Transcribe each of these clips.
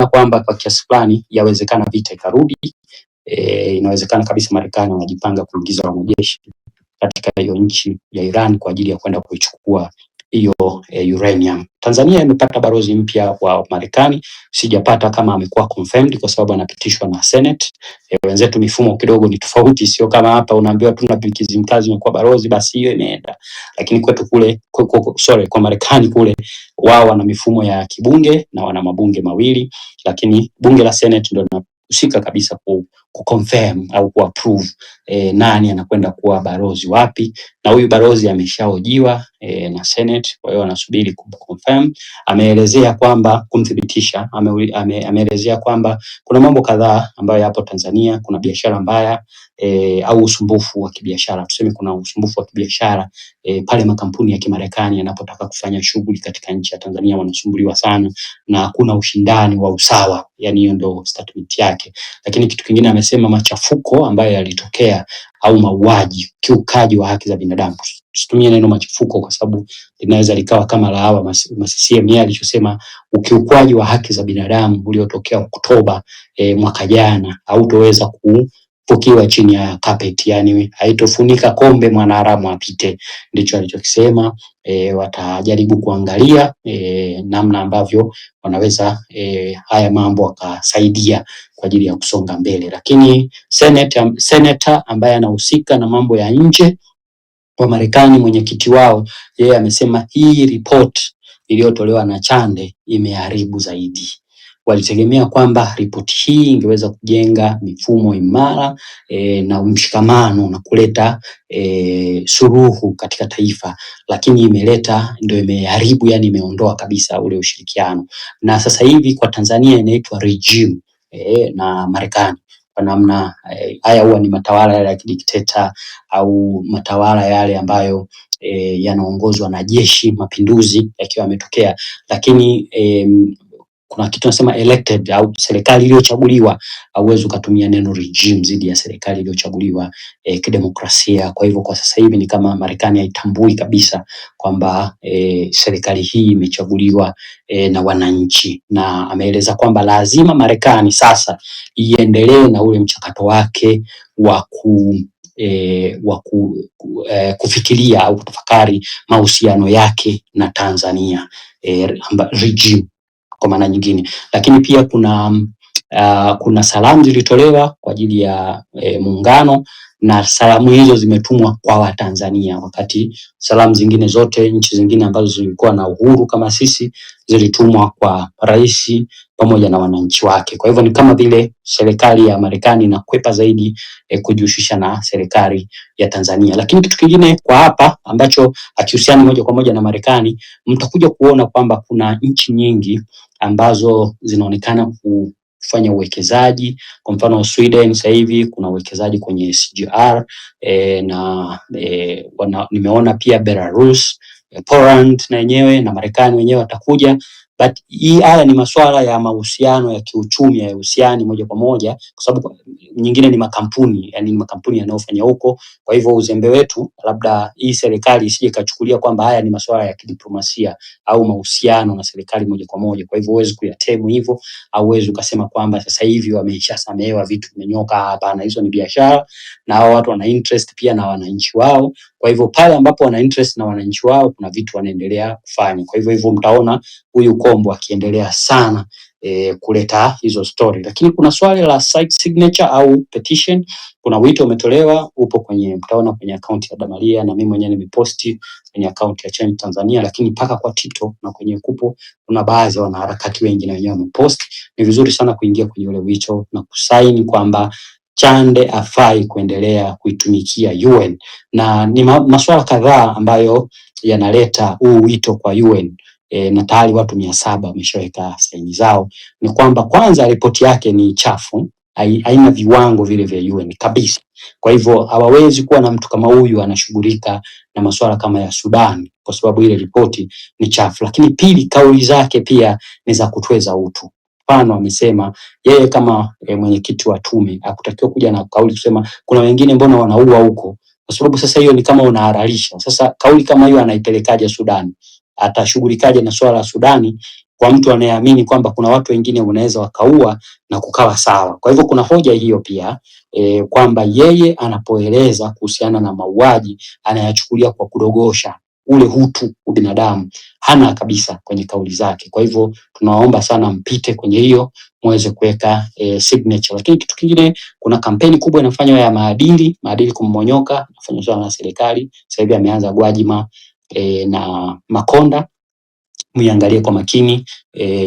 kwamba kwa kiasi fulani yawezekana vita ikarudi. Inawezekana kabisa Marekani wanajipanga kuingiza wanajeshi katika hiyo nchi ya Iran kwa ajili ya kwenda kuichukua hiyo uranium. Tanzania imepata balozi mpya wa Marekani, sijapata kama amekuwa confirmed kwa sababu anapitishwa na Senate. Wenzetu mifumo kidogo ni tofauti, sio kama hapa unaambiwa tu na Kizimkazi umekuwa balozi basi hiyo imeenda. Lakini kwetu kule kwa Marekani kule wao wana mifumo ya kibunge na wana mabunge mawili, lakini bunge la Senate ndio linahusika kabisa kuconfirm au kuapprove nani anakwenda kuwa balozi wapi, na huyu balozi ameshahojiwa na Senate, kwa hiyo anasubiri kuconfirm. Ameelezea kwamba kumthibitisha, ameelezea kwamba kuna mambo kadhaa ambayo yapo Tanzania, kuna biashara mbaya au usumbufu wa kibiashara. Tuseme kuna usumbufu wa kibiashara pale makampuni ya Kimarekani yanapotaka kufanya shughuli katika nchi ya Tanzania wanasumbuliwa sana na hakuna ushindani wa usawa, yani hiyo ndio statement yake. Lakini kitu kingine amesema machafuko ambayo yalitokea au mauaji, kiukaji wa haki za binadamu. Tusitumie neno machafuko kwa sababu linaweza likawa kama lahawa. CCM alichosema ukiukwaji wa haki za binadamu uliotokea Oktoba mwaka jana hautoweza kupokiwa chini ya carpet, yani haitofunika kombe mwanaharamu apite, ndicho alichokisema. Watajaribu kuangalia namna ambavyo wanaweza haya mambo wakasaidia kwa ajili ya kusonga mbele. Lakini senator ambaye anahusika na mambo ya nje wa Marekani, mwenyekiti wao, yeye amesema hii report iliyotolewa na Chande imeharibu zaidi. Walitegemea kwamba ripoti hii ingeweza kujenga mifumo imara na mshikamano na kuleta suluhu katika taifa, lakini ndio imeharibu, yani imeondoa kabisa ule ushirikiano. Na sasa hivi kwa Tanzania inaitwa regime na Marekani kwa namna haya huwa ni matawala yale ya kidikteta au matawala yale ambayo yanaongozwa na jeshi, mapinduzi yakiwa yametokea, lakini kuna kitu nasema elected au serikali iliyochaguliwa, hauwezi ukatumia neno regime dhidi ya serikali iliyochaguliwa kidemokrasia. Kwa hivyo kwa sasa hivi ni kama Marekani haitambui kabisa kwamba serikali hii imechaguliwa na wananchi, na ameeleza kwamba lazima Marekani sasa iendelee na ule mchakato wake wa kufikiria au kutafakari mahusiano yake na Tanzania regime kwa maana nyingine. Lakini pia kuna salamu zilitolewa kwa ajili ya muungano, na salamu hizo zimetumwa kwa Watanzania, wakati salamu zingine zote nchi zingine ambazo zilikuwa na uhuru kama sisi zilitumwa kwa rais pamoja na wananchi wake. Kwa hivyo ni kama vile serikali ya Marekani inakwepa zaidi kujihusisha na serikali ya Tanzania. Lakini kitu kingine kwa hapa ambacho hakihusiani moja kwa moja na Marekani, mtakuja kuona kwamba kuna nchi nyingi ambazo zinaonekana kufanya uwekezaji. Kwa mfano Sweden sasa hivi kuna uwekezaji kwenye SGR nimeona pia Belarus, Poland na yenyewe na Marekani wenyewe watakuja. But haya ni masuala ya mahusiano ya kiuchumi, ya uhusiani moja kwa moja, kwa sababu nyingine ni makampuni, yani ni makampuni yanayofanya huko. Kwa hivyo uzembe wetu, labda hii serikali isije kachukulia kwamba haya ni masuala ya kidiplomasia au mahusiano na serikali moja kwa moja. Kwa hivyo huwezi kuyatemu hivyo, au huwezi ukasema kwamba sasa hivi wameshasamehewa, vitu vimenyoka. Hapana, hizo ni biashara na hao watu wana interest pia na wananchi wao. Kwa hivyo pale ambapo wana interest na wananchi wao, kuna vitu wanaendelea kufanya. Kwa hivyo mtaona huyu Kombo akiendelea sana kuleta hizo story. Lakini kuna swali la signature au petition, kuna wito umetolewa, upo mtaona kwenye account ya Damalia, na mimi mwenyewe nimeposti kwenye account ya Change Tanzania, lakini paka kwa TikTok na kwenye kuna baadhi ya wanaharakati wengi na wenyewe wamepost. Ni vizuri sana kuingia kwenye ule wito na kusaini kwamba Chande afai kuendelea kuitumikia UN, na ni masuala kadhaa ambayo yanaleta huu wito kwa UN. Na tayari watu 700 wameshaweka saini zao. Ni kwamba kwanza ripoti yake ni chafu, haina viwango vile vya UN kabisa. Kwa hivyo hawawezi kuwa na mtu kama huyu anashughulika na masuala kama ya Sudan, kwa sababu ile ripoti ni chafu. Lakini pili, kauli zake pia ni za kutweza utu. Mfano amesema yeye kama mwenyekiti wa tume hakutakiwa kuja na kauli kusema kuna wengine mbona wanaua huko, kwa sababu sasa hiyo ni kama unaharalisha. Sasa kauli kama hiyo anaipelekaje Sudan? Atashughulikaje na swala la Sudani kwa mtu anayeamini kwamba kuna watu wengine unaweza wakaua na kukawa sawa. Kwa hivyo kuna hoja hiyo pia kwamba yeye anapoeleza kuhusiana na mauaji anayachukulia kwa kudogosha ule utu ubinadamu, hana kabisa kwenye kauli zake. Kwa hivyo tunawaomba sana mpite kwenye hiyo muweze kuweka signature. Lakini kitu kingine, kuna kampeni kubwa inafanywa ya maadili kumonyoka, inafanywa na serikali. Sasa hivi ameanza Gwajima na Makonda, muiangalie kwa makini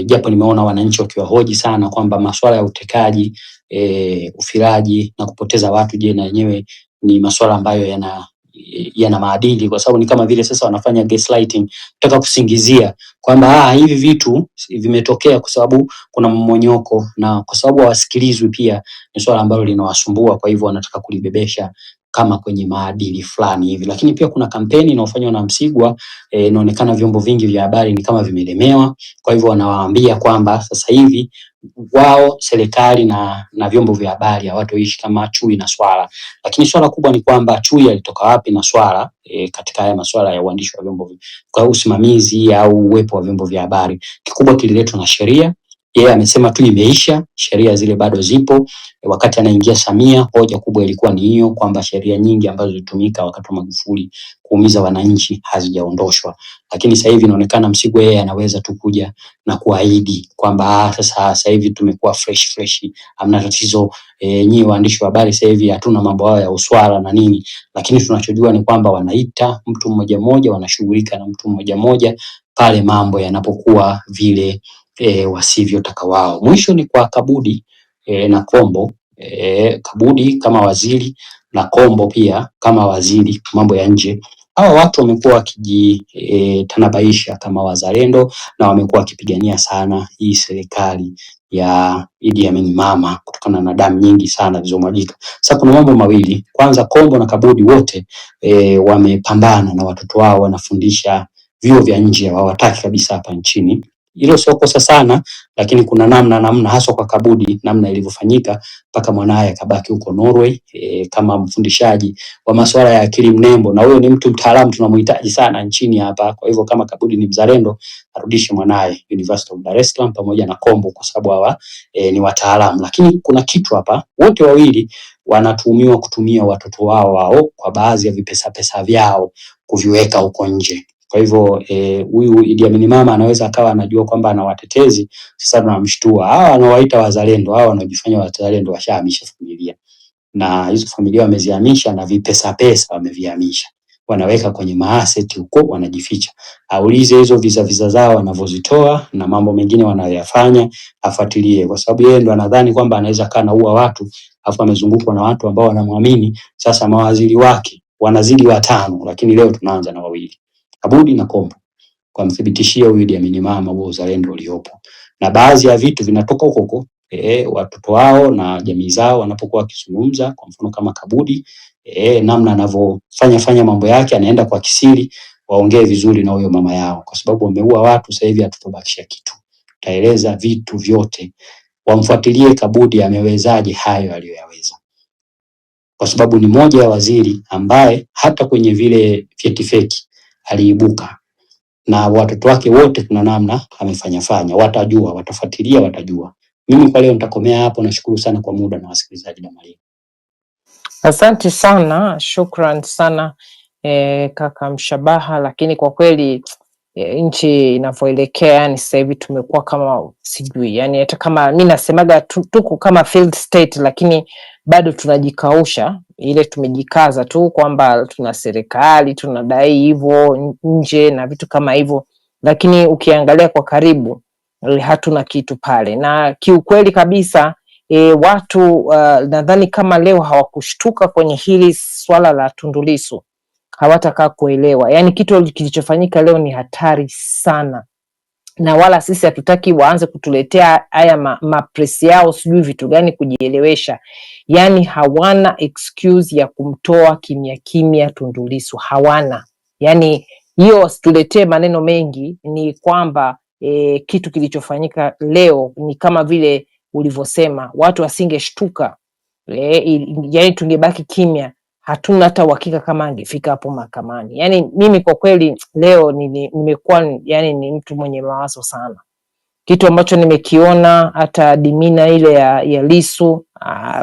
japo nimeona wananchi wakiwahoji sana kwamba masuala ya utekaji, ufiraji na kupoteza watu, je, na yenyewe ni masuala ambayo yana maadili? Kwa sababu ni kama vile sasa wanafanya gaslighting, kutaka kusingizia kwamba hivi vitu vimetokea kwa sababu kuna mmonyoko, na kwa sababu hawasikilizwi pia ni swala ambalo linawasumbua. Kwa hivyo wanataka kulibebesha kama kwenye maadili fulani hivi. Lakini pia kuna kampeni inayofanywa na Msigwa, inaonekana vyombo vingi vya habari ni kama vimelemewa. Kwa hivyo wanawaambia kwamba sasa hivi wao serikali na vyombo vya habari hawatoishi kama chui na swala. Lakini swala kubwa ni kwamba chui alitoka wapi na swala katika haya masuala ya uandishi wa vyombo, kwa usimamizi au uwepo wa vyombo vya habari. Kikubwa kililetwa na sheria. Yeye amesema tu imeisha, sheria zile bado zipo. Wakati anaingia Samia, hoja kubwa ilikuwa ni hiyo kwamba sheria nyingi ambazo zilitumika wakati wa Magufuli kuumiza wananchi hazijaondoshwa. Lakini sasa hivi inaonekana Msigwa yeye anaweza tu kuja na kuahidi kwamba sasa hivi tumekuwa fresh, hamna tatizo, nyinyi waandishi wa habari sasa hivi hatuna mambo hayo ya uswala na nini. Lakini tunachojua ni kwamba wanaita mtu mmoja mmoja, wanashughulika na mtu mmoja mmoja pale mambo yanapokuwa vile wasivyotaka wao. Mwisho ni kwa Kabudi na Kombo. Kabudi kama waziri na Kombo pia kama waziri mambo ya nje. Hawa watu wamekuwa wakijitanabaisha kama wazalendo na wamekuwa wakipigania sana hii serikali ya Idi Amin Mama kutokana na damu nyingi sana zilizomwagika. Sasa kuna mambo mawili. Kwanza, Kombo na Kabudi wote wamepambana na watoto wao wanafundisha vyuo vya nje, hawataki kabisa hapa nchini. Hilo sio kosa sana, lakini kuna namna haswa kwa Kabudi, namna ilivyofanyika mpaka mwanae akabaki huko Norway kama mfundishaji wa masuala ya akili mnembo, na huyo ni mtu mtaalamu tunamhitaji sana nchini hapa. Kwa hivyo kama Kabudi ni mzalendo, arudishe mwanae University of Dar es Salaam pamoja na Kombo, kwa sababu hawa ni wataalamu. Lakini kuna kitu hapa, wote wawili wanatuhumiwa kutumia watoto wao kwa baadhi ya vipesa vyao kuviweka huko nje. Kwa hivyo huyu Idi Amin Mama anaweza akawa anajua kwamba ana watetezi. Sasa tunamshtua, hawa anawaita wazalendo, hawa wanaojifanya wazalendo washahamisha familia, na hizo familia wamezihamisha na vipesa wamevihamisha, wanaweka kwenye maasset huko, wanajificha. Aulize hizo visa zao wanavyozitoa na mambo mengine wanayoyafanya, afuatilie, kwa sababu yeye ndo anadhani kwamba anaweza kana ua watu afu amezungukwa na watu ambao wanamwamini. Sasa mawaziri wake wanazidi 5, lakini leo tunaanza na 2, Kabudi na Kombo, kwa mthibitishia huyu Idi Amin Mama huo uzalendo uliopo. Na baadhi ya vitu vinatoka huko watoto wao na jamii zao wanapokuwa wakizungumza. Kwa mfano kama Kabudi namna anavyofanya mambo yake, anaenda kwa kisiri, waongee vizuri na huyo mama yao, kwa sababu wameua watu. Sasa hivi hatutobakisha kitu, taeleza vitu vyote, wamfuatilie Kabudi amewezaje hayo aliyoyaweza, kwa sababu ni moja ya waziri ambaye hata kwenye vile vyeti feki aliibuka, na watoto wake wote kuna namna amefanya. Watajua, watafuatilia, watajua. Mimi kwa leo nitakomea hapo. Nashukuru sana kwa muda na wasikilizaji na mwalimu. Asante sana, shukran sana kaka Mshabaha. Lakini kwa kweli nchi inavyoelekea, yani sasa hivi tumekuwa kama sijui, yani hata kama mimi nasemaga tuko kama failed state, lakini bado tunajikausha, ile tumejikaza tu kwamba tuna serikali tunadai hivyo nje na vitu kama hivyo, lakini ukiangalia kwa karibu hatuna kitu pale. Na kiukweli kabisa watu nadhani kama leo hawakushtuka kwenye hili swala la Tundu Lissu hawatakaa kuelewa. Yani kitu kilichofanyika leo ni hatari sana, na wala sisi hatutaki waanze kutuletea haya mapresi yao sijui vitu gani kujielewesha. Yani hawana excuse ya kumtoa kimya Tundu Lissu, hawana. Yani hiyo wasituletee maneno mengi, ni kwamba kitu kilichofanyika leo ni kama vile ulivyosema, watu wasingeshtuka, yani tungebaki kimya, hatuna hata uhakika kama angefika hapo mahakamani. Yani mimi kwa kweli leo nimekuwa yani ni mtu mwenye mawazo sana. kitu ambacho nimekiona hata dimina ile ya Lissu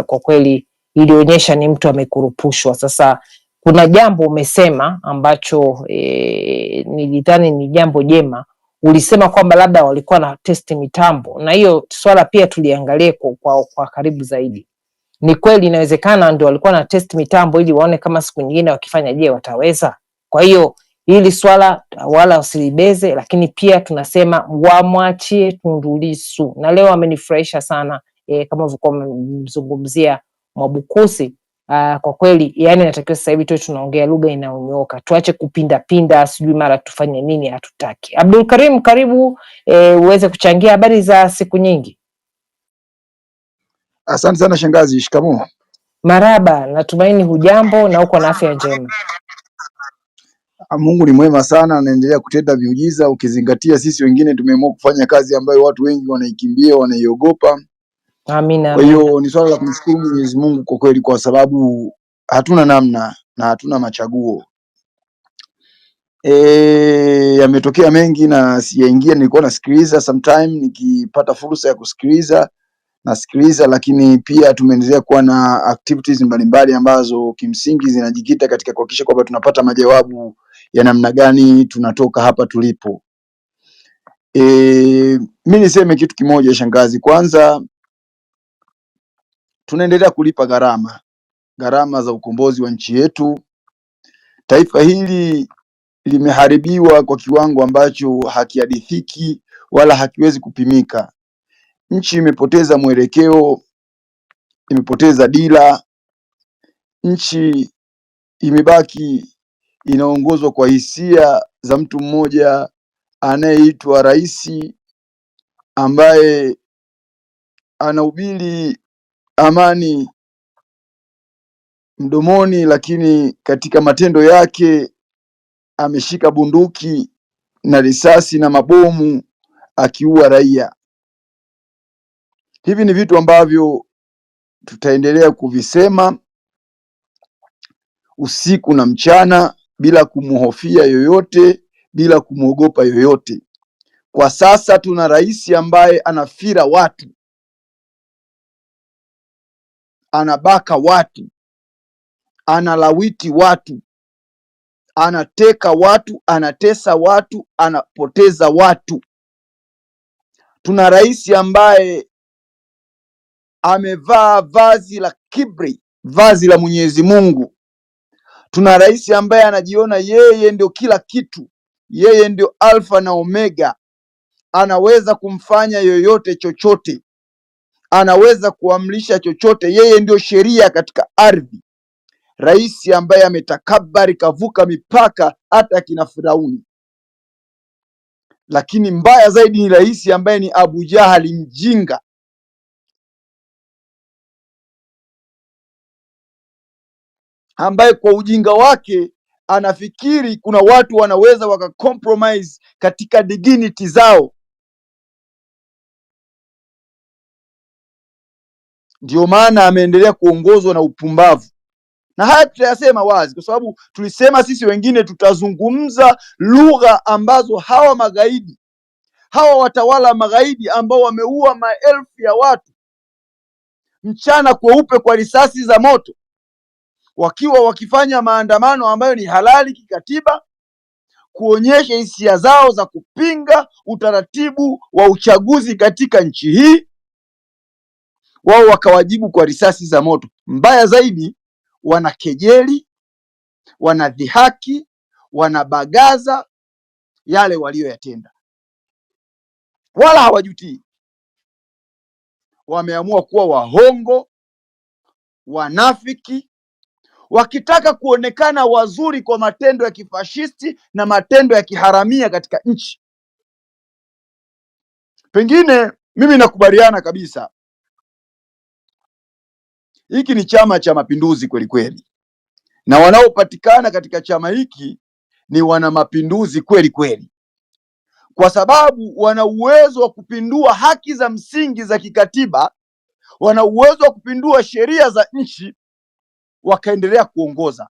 kwa kweli ilionyesha ni mtu amekurupushwa. Sasa kuna jambo umesema ambacho nilidhani ni jambo jema. Ulisema kwamba labda walikuwa na testi mitambo, na hiyo swala pia tuliangalie kwa karibu zaidi. Ni kweli inawezekana ndio walikuwa na test mitambo ili waone kama siku nyingine wakifanya, je, wataweza? Kwa hiyo hili swala wala wasilibeze, lakini pia tunasema wamwachie Tundu Lissu, na leo amenifurahisha sana kama ulivyokuwa mmemzungumzia Mwabukusi. Kwa kweli yani natakiwa sasa hivi tuwe tunaongea lugha inayonyooka, tuache kupindapinda, sijui mara tufanye nini, hatutaki. Abdul Karim, karibu uweze kuchangia habari za siku nyingi. Asante sana shangazi. Shikamoo. Maraba, natumaini hujambo na uko na afya njema. Mungu ni mwema sana, anaendelea kutenda miujiza, ukizingatia sisi wengine tumeamua kufanya kazi ambayo watu wengi wanaikimbia, wanaiogopa. Amina. Kwa hiyo ni swala la kumshukuru Mwenyezi Mungu kwa kweli, kwa sababu hatuna namna na hatuna machaguo. Yametokea mengi na sijaingia, nilikuwa nasikiliza, sometime nikipata fursa ya kusikiliza nasikiliza, lakini pia tumeendelea kuwa na activities mbalimbali ambazo kimsingi zinajikita katika kuhakikisha kwamba tunapata majawabu ya namna gani tunatoka hapa tulipo. Mimi niseme kitu kimoja shangazi. Kwanza tunaendelea kulipa gharama za ukombozi wa nchi yetu. Taifa hili limeharibiwa kwa kiwango ambacho hakihadithiki wala hakiwezi kupimika. Nchi imepoteza mwelekeo, imepoteza dira. Nchi imebaki inaongozwa kwa hisia za mtu mmoja anayeitwa rais, ambaye anahubiri amani mdomoni, lakini katika matendo yake ameshika bunduki na risasi na mabomu akiua raia. Hivi ni vitu ambavyo tutaendelea kuvisema usiku na mchana bila kumhofia yoyote, bila kumwogopa yoyote. Kwa sasa tuna rais ambaye anafira watu, anabaka watu, analawiti watu, anateka watu, anatesa watu, anapoteza watu. Tuna rais ambaye amevaa vazi la kibri, vazi la Mwenyezi Mungu. Tuna rais ambaye anajiona yeye ndio kila kitu, yeye ndio alfa na omega, anaweza kumfanya yoyote chochote, anaweza kuamrisha chochote, yeye ndio sheria katika ardhi. Rais ambaye ametakabari, kavuka mipaka hata kina Firauni. Lakini mbaya zaidi ni rais ambaye ni Abu Jahali, mjinga, ambaye kwa ujinga wake anafikiri kuna watu wanaweza wakakompromise katika dignity zao. Ndio maana ameendelea kuongozwa na upumbavu. Na haya tutayasema wazi, kwa sababu tulisema sisi wengine tutazungumza lugha ambazo hawa magaidi, hawa watawala magaidi ambao wameua maelfu ya watu mchana kweupe kwa risasi za moto, wakiwa wakifanya maandamano ambayo ni halali kikatiba, kuonyesha hisia zao za kupinga utaratibu wa uchaguzi katika nchi hii, wao wakawajibu kwa risasi za moto. Mbaya zaidi, wanakejeli, wanadhihaki, wanabagaza yale walioyatenda, wala hawajutii. Wameamua kuwa wahongo, wanafiki, wakitaka kuonekana wazuri kwa matendo ya kifashisti na matendo ya kiharamia katika nchi. Pengine mimi nakubaliana kabisa, hiki ni Chama cha Mapinduzi kweli kweli, na wanaopatikana katika chama hiki ni wana mapinduzi kweli kweli, kwa sababu wana uwezo wa kupindua haki za msingi za kikatiba, wana uwezo wa kupindua sheria za nchi, wakaendelea kuongoza.